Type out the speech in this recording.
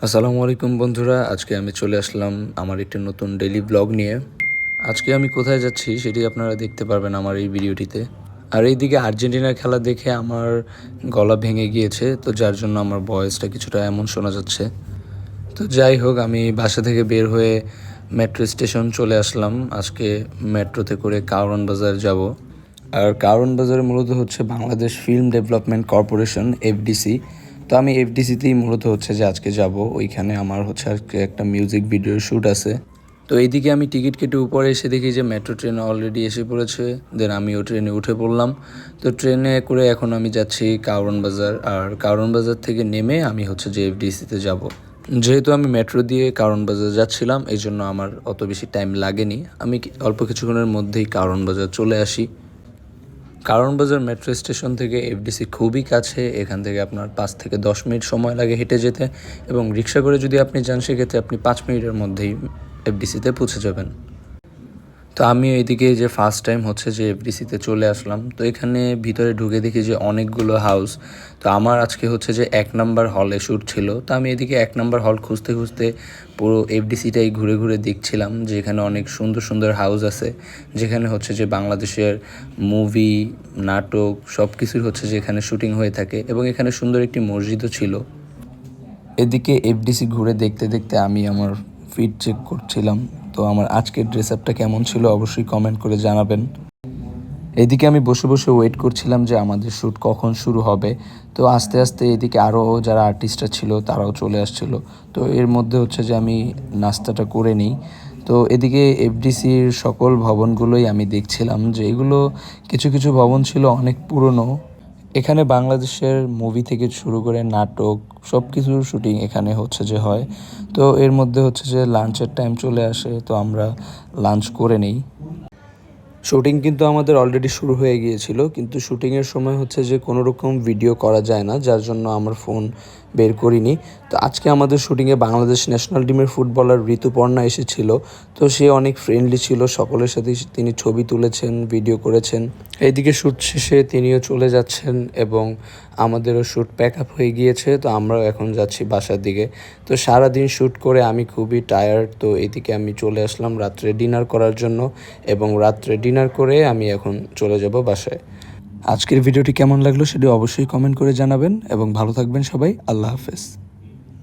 আসসালামু আলাইকুম বন্ধুরা, আজকে আমি চলে আসলাম আমার একটি নতুন ডেইলি ব্লগ নিয়ে। আজকে আমি কোথায় যাচ্ছি সেটি আপনারা দেখতে পারবেন আমার এই ভিডিওটিতে। আর এইদিকে আর্জেন্টিনার খেলা দেখে আমার গলা ভেঙে গিয়েছে, তো যার জন্য আমার ভয়েসটা কিছুটা এমন শোনা যাচ্ছে। তো যাই হোক, আমি বাসা থেকে বের হয়ে মেট্রো স্টেশন চলে আসলাম। আজকে মেট্রোতে করে কারওয়ান বাজার যাব। আর কারওয়ান বাজার মূলত হচ্ছে Bangladesh film development corporation, FDC. তো আমি এফডিসিতেই মূলত হচ্ছে যে আজকে যাব। ওইখানে আমার হচ্ছে আজকে একটা মিউজিক ভিডিওর শ্যুট আছে। তো এইদিকে আমি টিকিট কেটে উপরে এসে দেখি যে মেট্রো ট্রেন অলরেডি এসে পড়েছে। দেন আমিও ট্রেনে উঠে পড়লাম। তো ট্রেনে করে এখন আমি যাচ্ছি কারওয়ান বাজার। আর কারওয়ান বাজার থেকে নেমে আমি হচ্ছে যে এফডিসিতে যাব। যেহেতু আমি মেট্রো দিয়ে কারওয়ান বাজার যাচ্ছিলাম, এই জন্য আমার অত বেশি টাইম লাগেনি। আমি অল্প কিছুক্ষণের মধ্যেই কারওয়ান বাজার চলে আসি। কারওয়ান বাজার মেট্রো স্টেশন থেকে এফডিসি খুবই কাছে। এখান থেকে আপনার 5 থেকে 10 মিনিট সময় লাগে হেঁটে যেতে, এবং রিক্সা করে যদি আপনি যান সেক্ষেত্রে আপনি 5 মিনিটের মধ্যেই এফডিসিতে পৌঁছে যাবেন। তো আমি এইদিকে যে ফার্স্ট টাইম হচ্ছে যে এফডিসিতে চলে আসলাম। তো এখানে ভিতরে ঢুকে দেখি যে অনেকগুলো হাউস। তো আমার আজকে হচ্ছে যে 1 নাম্বার হলে শ্যুট ছিল। তো আমি এদিকে 1 নাম্বার হল খুঁজতে খুঁজতে পুরো এফডিসিটাই ঘুরে ঘুরে দেখছিলাম যে এখানে অনেক সুন্দর সুন্দর হাউস আছে, যেখানে হচ্ছে যে বাংলাদেশের মুভি, নাটক সব কিছুর হচ্ছে যে এখানে শুটিং হয়ে থাকে, এবং এখানে সুন্দর একটি মসজিদও ছিল। এদিকে এফডিসি ঘুরে দেখতে দেখতে আমি আমার ফিট চেক করছিলাম। তো আমার আজকের ড্রেস আপটা কেমন ছিল অবশ্যই কমেন্ট করে জানাবেন। এদিকে আমি বসে বসে ওয়েট করছিলাম যে আমাদের শ্যুট কখন শুরু হবে। তো আস্তে আস্তে এদিকে আরও যারা আর্টিস্টরা ছিল তারাও চলে আসছিল। তো এর মধ্যে হচ্ছে যে আমি নাস্তাটা করে নিই। তো এদিকে এফডিসির সকল ভবনগুলোই আমি দেখছিলাম যে এগুলো কিছু কিছু ভবন ছিল অনেক পুরনো। এখানে বাংলাদেশের মুভি থেকে শুরু করে নাটক সব কিছুর শুটিং এখানে হচ্ছে যে হয়। তো এর মধ্যে হচ্ছে যে লাঞ্চের টাইম চলে আসে, তো আমরা লাঞ্চ করে নিই। শুটিং কিন্তু আমাদের অলরেডি শুরু হয়ে গিয়েছিল, কিন্তু শুটিংয়ের সময় হচ্ছে যে কোনো রকম ভিডিও করা যায় না, যার জন্য আমার ফোন বের করিনি। তো আজকে আমাদের শুটিংয়ে বাংলাদেশ ন্যাশনাল টিমের ফুটবলার ঋতুপর্ণা এসেছিল। তো সে অনেক ফ্রেন্ডলি ছিল, সকলের সাথে তিনি ছবি তুলেছেন, ভিডিও করেছেন। এইদিকে শ্যুট শেষে তিনিও চলে যাচ্ছেন, এবং আমাদেরও শ্যুট প্যাক আপ হয়ে গিয়েছে। তো আমরাও এখন যাচ্ছি বাসার দিকে। তো সারাদিন শ্যুট করে আমি খুবই টায়ার্ড। তো এদিকে আমি চলে আসলাম রাত্রে ডিনার করার জন্য, এবং রাত্রে ডিনার করে আমি এখন চলে যাব বাসায়। আজকের ভিডিওটি কেমন লাগলো সেটি অবশ্যই কমেন্ট করে জানাবেন, এবং ভালো থাকবেন সবাই। আল্লাহ হাফেজ।